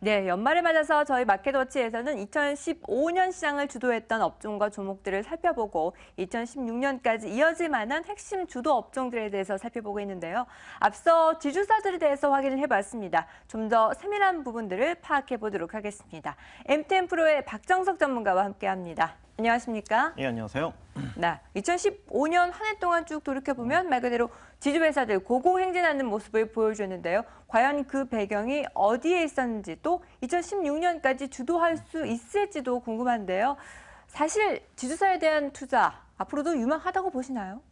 네, 연말을 맞아서 저희 마켓워치에서는 2015년 시장을 주도했던 업종과 종목들을 살펴보고 2016년까지 이어질 만한 핵심 주도 업종들에 대해서 살펴보고 있는데요. 앞서 지주사들에 대해서 확인을 해봤습니다. 좀 더 세밀한 부분들을 파악해 보도록 하겠습니다. MTN프로의 박정석 전문가와 함께합니다. 안녕하십니까? 예, 안녕하세요. 네, 2015년 한 해 동안 쭉 돌이켜보면 말 그대로 지주회사들 고공행진하는 모습을 보여주었는데요. 과연 그 배경이 어디에 있었는지 또 2016년까지 주도할 수 있을지도 궁금한데요. 사실 지주사에 대한 투자 앞으로도 유망하다고 보시나요?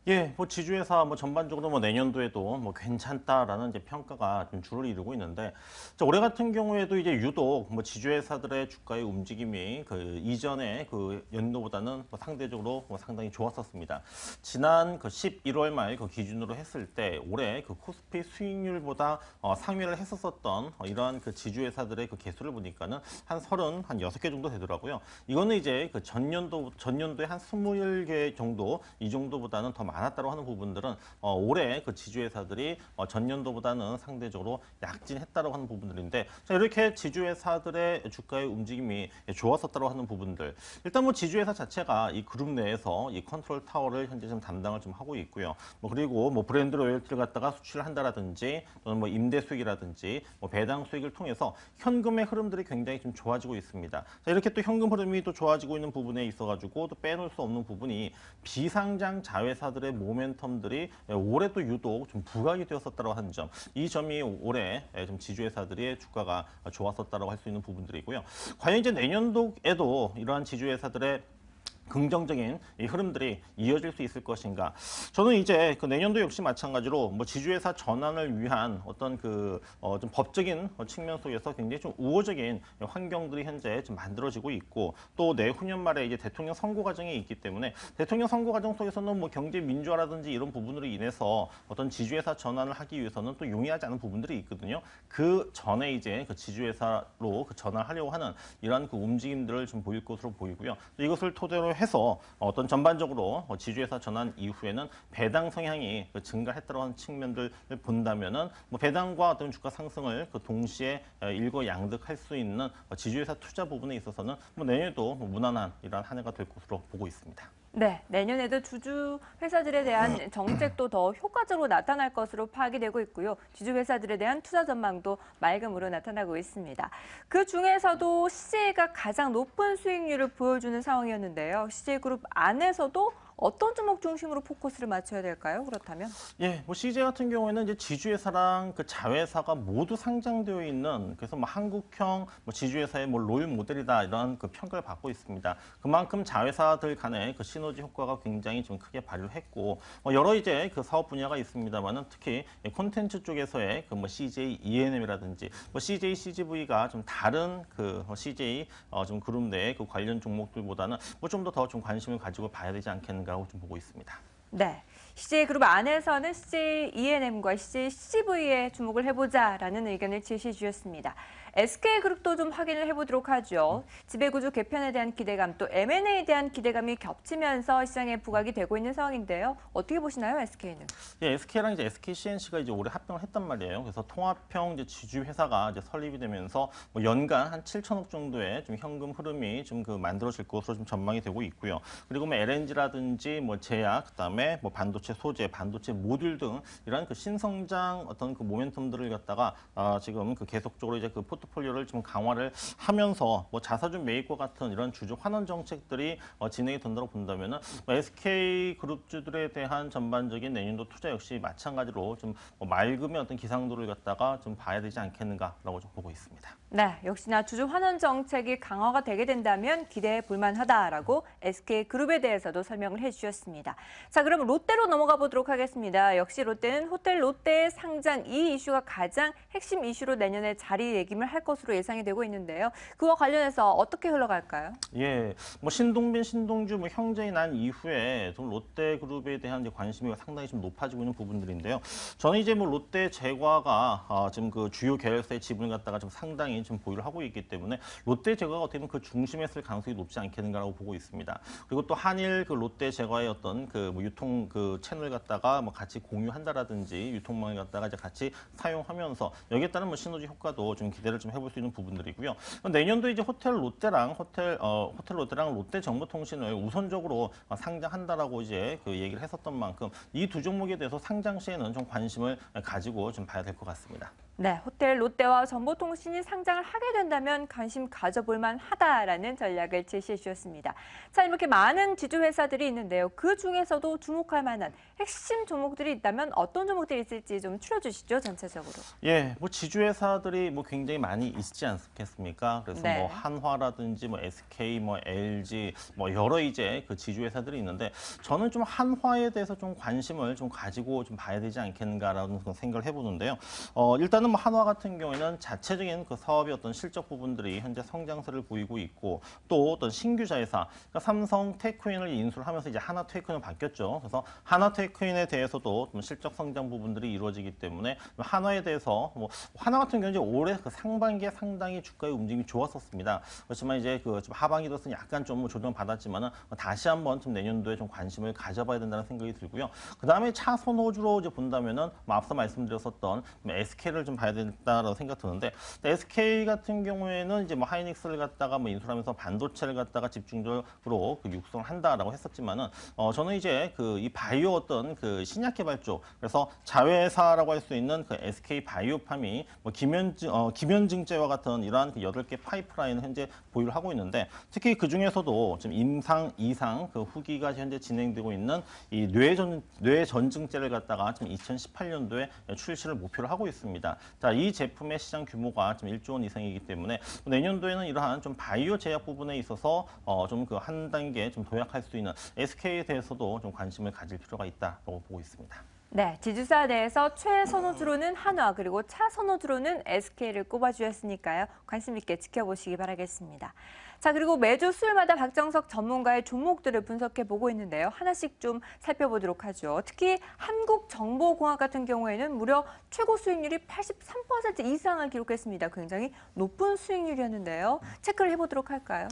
예, 지주회사 전반적으로 내년도에도 괜찮다라는 이제 평가가 좀 주를 이루고 있는데, 올해 같은 경우에도 이제 유독 지주회사들의 주가의 움직임이 그 이전에 그 연도보다는 상대적으로 상당히 좋았었습니다. 지난 그 11월 말 그 기준으로 했을 때 올해 그 코스피 수익률보다 상회를 했었던 이러한 그 지주회사들의 그 개수를 보니까는 한 6개 정도 되더라고요. 이거는 이제 그 전년도에 한 20개 정도, 이 정도보다는 더 많았다고 하는 부분들은 올해 그 지주회사들이 전년도보다는 상대적으로 약진했다고 하는 부분들인데, 자, 이렇게 지주회사들의 주가의 움직임이 좋았었다고 하는 부분들, 일단 지주회사 자체가 이 그룹 내에서 이 컨트롤 타워를 현재 좀 담당을 좀 하고 있고요. 그리고 브랜드 로열티를 갖다가 수출을 한다라든지 또는 임대 수익이라든지 배당 수익을 통해서 현금의 흐름들이 굉장히 좀 좋아지고 있습니다. 자, 이렇게 또 현금 흐름이 또 좋아지고 있는 부분에 있어가지고 또 빼놓을 수 없는 부분이 비상장 자회사들 의 모멘텀들이 올해 또 유독 좀 부각이 되었었다고 하는 점, 이 점이 올해 좀 지주회사들의 주가가 좋았었다고 할 수 있는 부분들이고요. 과연 이제 내년도에도 이러한 지주회사들의 긍정적인 이 흐름들이 이어질 수 있을 것인가? 저는 이제 그 내년도 역시 마찬가지로 지주회사 전환을 위한 어떤 그 좀 법적인 측면 속에서 굉장히 좀 우호적인 환경들이 현재 좀 만들어지고 있고, 또 내후년 말에 이제 대통령 선거 과정이 있기 때문에 대통령 선거 과정 속에서는 경제 민주화라든지 이런 부분으로 인해서 어떤 지주회사 전환을 하기 위해서는 또 용이하지 않은 부분들이 있거든요. 그 전에 이제 그 지주회사로 그 전환하려고 하는 이러한 그 움직임들을 좀 보일 것으로 보이고요. 이것을 토대로 해서 어떤 전반적으로 지주회사 전환 이후에는 배당 성향이 증가했다고 하는 측면들을 본다면은 배당과 어떤 주가 상승을 그 동시에 일거양득할 수 있는 지주회사 투자 부분에 있어서는 내년에도 무난한 이러한 한 해가 될 것으로 보고 있습니다. 네, 내년에도 주주 회사들에 대한 정책도 더 효과적으로 나타날 것으로 파악이 되고 있고요. 주주 회사들에 대한 투자 전망도 맑음으로 나타나고 있습니다. 그 중에서도 CJ가 가장 높은 수익률을 보여주는 상황이었는데요. CJ그룹 안에서도 어떤 종목 중심으로 포커스를 맞춰야 될까요? 그렇다면? 예, CJ 같은 경우에는 이제 지주회사랑 그 자회사가 모두 상장되어 있는, 그래서 한국형 지주회사의 롤 모델이다, 이런 그 평가를 받고 있습니다. 그만큼 자회사들 간의 그 시너지 효과가 굉장히 좀 크게 발휘를 했고, 여러 이제 그 사업 분야가 있습니다만은 특히 콘텐츠 쪽에서의 그 CJ ENM이라든지 CJ CGV가 좀 다른 그 CJ 좀 그룹 내의 그 관련 종목들보다는 좀 더 좀 관심을 가지고 봐야 되지 않겠는가라고 좀 보고 있습니다. 네, CJ그룹 안에서는 CJ ENM과 CJ CGV에 주목을 해보자라는 의견을 제시해 주셨습니다. SK그룹도 좀 확인을 해보도록 하죠. 지배구조 개편에 대한 기대감, 또 M&A에 대한 기대감이 겹치면서 시장에 부각이 되고 있는 상황인데요. 어떻게 보시나요, SK는? 예, SK랑 이제 SKCNC가 이제 올해 합병을 했단 말이에요. 그래서 통합형 이제 지주회사가 이제 설립이 되면서 연간 한 7천억 정도의 좀 현금 흐름이 좀 그 만들어질 것으로 좀 전망이 되고 있고요. 그리고 LNG라든지 제약, 그다음에 반도체 소재, 반도체 모듈 등 이런 그 신성장 어떤 그 모멘텀들을 갖다가 지금 그 계속적으로 이제 그 포트폴리오를 좀 강화를 하면서 자사주 매입과 같은 이런 주주 환원 정책들이 진행이 된다고 본다면은 SK 그룹주들에 대한 전반적인 내년도 투자 역시 마찬가지로 좀 맑음의 어떤 기상도를 갖다가 좀 봐야 되지 않겠는가라고 좀 보고 있습니다. 네, 역시나 주주 환원 정책이 강화가 되게 된다면 기대해 볼만하다라고 SK그룹에 대해서도 설명을 해주셨습니다. 자, 그럼 롯데로 넘어가 보도록 하겠습니다. 역시 롯데는 호텔 롯데의 상장 이 이슈가 가장 핵심 이슈로 내년에 자리매김을 할 것으로 예상이 되고 있는데요. 그와 관련해서 어떻게 흘러갈까요? 예, 신동빈, 신동주 형제이 난 이후에 좀 롯데그룹에 대한 이제 관심이 상당히 좀 높아지고 있는 부분들인데요. 저는 이제 롯데 제과가 지금 그 주요 계열사의 지분을 갖다가 좀 상당히 좀 보유를 하고 있기 때문에 롯데 제과가 어떻게 보면 그 중심에 있을 가능성이 높지 않겠는가라고 보고 있습니다. 그리고 또 한일 그 롯데 제과의 어떤 그 유통 유통 그 채널 갖다가 뭐 같이 공유한다라든지 유통망을 갖다가 이제 같이 사용하면서 여기에 따른 뭐 시너지 효과도 좀 기대를 좀 해볼 수 있는 부분들이고요. 내년도 이제 호텔 롯데랑 롯데정보통신을 우선적으로 상장한다라고 이제 그 얘기를 했었던 만큼 이 두 종목에 대해서 상장 시에는 좀 관심을 가지고 좀 봐야 될 것 같습니다. 네, 호텔 롯데와 정보통신이 상장을 하게 된다면 관심 가져볼 만하다라는 전략을 제시해 주셨습니다. 자, 이렇게 많은 지주회사들이 있는데요. 그 중에서도 주목할 만한 핵심 종목들이 있다면 어떤 종목들이 있을지 좀 추려주시죠, 전체적으로. 예, 뭐 지주회사들이 뭐 굉장히 많이 있지 않겠습니까? 그래서 네. 뭐 한화라든지 뭐 SK, 뭐 LG, 뭐 여러 이제 그 지주회사들이 있는데 저는 좀 한화에 대해서 좀 관심을 좀 가지고 좀 봐야 되지 않겠는가라는 그런 생각을 해보는데요. 일단은 뭐 한화 같은 경우에는 자체적인 그 사업의 어떤 실적 부분들이 현재 성장세를 보이고 있고 또 어떤 신규 자회사, 그러니까 삼성 테크윈을 인수를 하면서 이제 하나테크윈으로 바뀌었죠. 그래서 하나테크윈에 대해서도 좀 실적 성장 부분들이 이루어지기 때문에 한화에 대해서 뭐 한화 같은 경우는 이제 올해 그 상반기에 상당히 주가의 움직임이 좋았었습니다. 그렇지만 이제 그 좀 하반기 들어서 약간 좀 조정 받았지만은 다시 한번 좀 내년도에 좀 관심을 가져봐야 된다는 생각이 들고요. 그 다음에 차선호주로 이제 본다면은 뭐 앞서 말씀드렸었던 SK를 좀 봐야 된다라고 생각 드는데 SK 같은 경우에는 이제 뭐 하이닉스를 갖다가 뭐 인수하면서 반도체를 갖다가 집중적으로 그 육성을 한다라고 했었지만은 저는 이제 그 이 바이오 어떤 그 신약 개발 쪽 그래서 자회사라고 할 수 있는 그 SK 바이오팜이 뭐 김현증제와 같은 이러한 그 8개 파이프라인을 현재 보유를 하고 있는데 특히 그 중에서도 지금 임상 2상 그 후기가 현재 진행되고 있는 이 뇌전증제를 갖다가 지금 2018년도에 출시를 목표로 하고 있습니다. 자, 이 제품의 시장 규모가 좀 1조 원 이상이기 때문에 내년도에는 이러한 좀 바이오 제약 부분에 있어서 좀 그 한 단계 좀 도약할 수 있는 SK에 대해서도 좀 관심을 가질 필요가 있다고 보고 있습니다. 네, 지주사 내에서 최선호주로는 한화 그리고 차선호주로는 SK를 꼽아주셨으니까요. 관심 있게 지켜보시기 바라겠습니다. 자, 그리고 매주 수요일마다 박정석 전문가의 종목들을 분석해 보고 있는데요. 하나씩 좀 살펴보도록 하죠. 특히 한국정보공학 같은 경우에는 무려 최고 수익률이 83% 이상을 기록했습니다. 굉장히 높은 수익률이었는데요. 체크를 해보도록 할까요?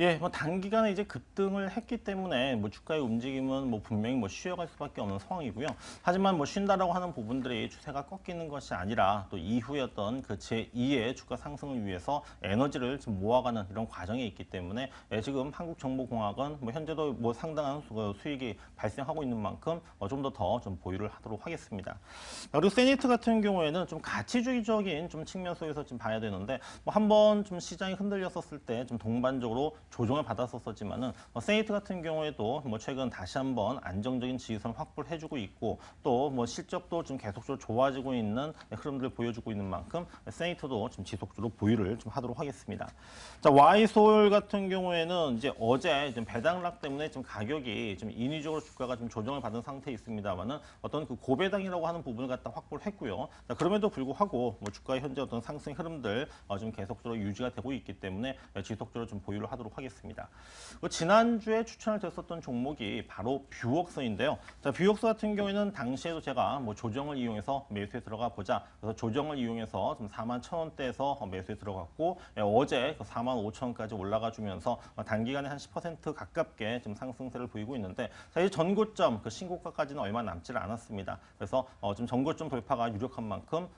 예, 뭐 단기간에 이제 급등을 했기 때문에 뭐 주가의 움직임은 뭐 분명히 뭐 쉬어갈 수밖에 없는 상황이고요. 하지만 뭐 쉰다라고 하는 부분들이 추세가 꺾이는 것이 아니라 또 이후에 어떤 그 제2의 주가 상승을 위해서 에너지를 좀 모아가는 이런 과정에 있기 때문에 지금 한국정보공학은 뭐 현재도 뭐 상당한 수익이 발생하고 있는 만큼 좀 더 좀 보유를 하도록 하겠습니다. 그리고 세니트 같은 경우에는 좀 가치주의적인 좀 측면 속에서 좀 봐야 되는데 뭐 한번 좀 시장이 흔들렸었을 때 좀 동반적으로 조정을 받았었지만은 세이트 같은 경우에도 뭐 최근 다시 한번 안정적인 지지선 확보를 해주고 있고 또 뭐 실적도 좀 계속적으로 좋아지고 있는 흐름들을 보여주고 있는 만큼 세이트도 좀 지속적으로 보유를 좀 하도록 하겠습니다. 자, 와이솔 같은 경우에는 이제 어제 좀 배당락 때문에 좀 가격이 좀 인위적으로 주가가 좀 조정을 받은 상태에 있습니다만은 어떤 그 고배당이라고 하는 부분을 갖다 확보를 했고요. 자, 그럼에도 불구하고 뭐 주가의 현재 어떤 상승 흐름들 좀 계속적으로 유지가 되고 있기 때문에 지속적으로 좀 보유를 하도록 하겠습니다. 지난주에 추천을 드렸었던 종목이 바로 뷰웍스인데요. 자, 뷰웍스 같은 경우에는 당시에도 제가 뭐 조정을 이용해서 매수에 들어가 보자. 그래서 조정을 이용해서 좀 41,000원대에서 매수에 들어갔고 어제 45,000원까지 올라가 주면서 단기간에 한 10% 가깝게 좀 상승세를 보이고 있는데 자, 이 전고점 그 신고가까지는 얼마 남지 않았습니다. 그래서 좀 전고점 돌파가 유력한 만큼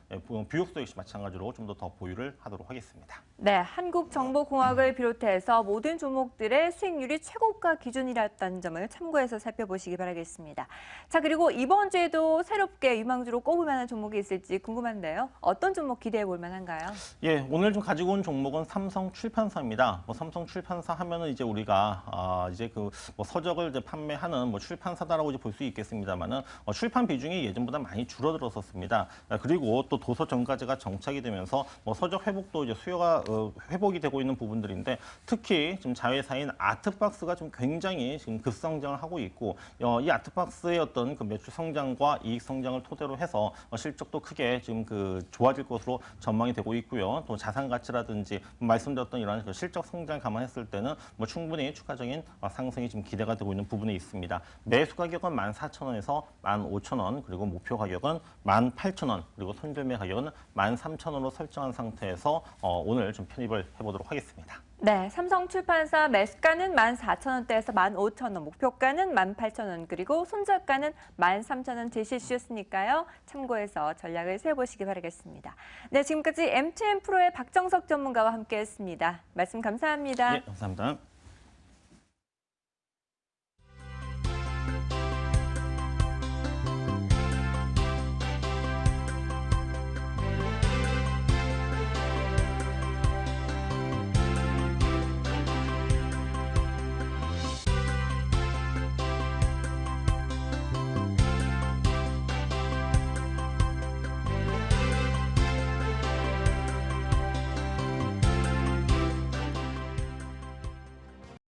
뷰웍스 역시 마찬가지로 좀 더 보유를 하도록 하겠습니다. 네, 한국정보공학을 비롯해서 모든 종목들의 수익률이 최고가 기준이랐다는 점을 참고해서 살펴보시기 바라겠습니다. 자, 그리고 이번 주에도 새롭게 유망주로 꼽을 만한 종목이 있을지 궁금한데요. 어떤 종목 기대해 볼 만한가요? 예, 오늘 좀 가지고 온 종목은 삼성출판사입니다. 뭐 삼성출판사 하면은 이제 우리가 이제 그 뭐 서적을 이제 판매하는 뭐 출판사다라고 이제 볼 수 있겠습니다만은 출판 비중이 예전보다 많이 줄어들었었습니다. 그리고 또 도서 정가제가 정착이 되면서 뭐 서적 회복도 이제 수요가 회복이 되고 있는 부분들인데 특히 지금 자회사인 아트박스가 좀 굉장히 지금 급성장을 하고 있고 이 아트박스의 어떤 그 매출 성장과 이익 성장을 토대로 해서 실적도 크게 지금 그 좋아질 것으로 전망이 되고 있고요. 또 자산 가치라든지 말씀드렸던 이런 그 실적 성장 감안했을 때는 뭐 충분히 추가적인 상승이 지금 기대가 되고 있는 부분이 있습니다. 매수 가격은 14,000원에서 15,000원 그리고 목표 가격은 18,000원 그리고 손절매 가격은 13,000원으로 설정한 상태에서 오늘 좀 편입을 해보도록 하겠습니다. 네, 삼성출판사 매수가는 14,000원대에서 15,000원, 목표가는 18,000원, 그리고 손절가는 13,000원 제시해주셨으니까요. 참고해서 전략을 세워보시기 바라겠습니다. 네, 지금까지 MTN 프로의 박정석 전문가와 함께했습니다. 말씀 감사합니다. 예, 감사합니다.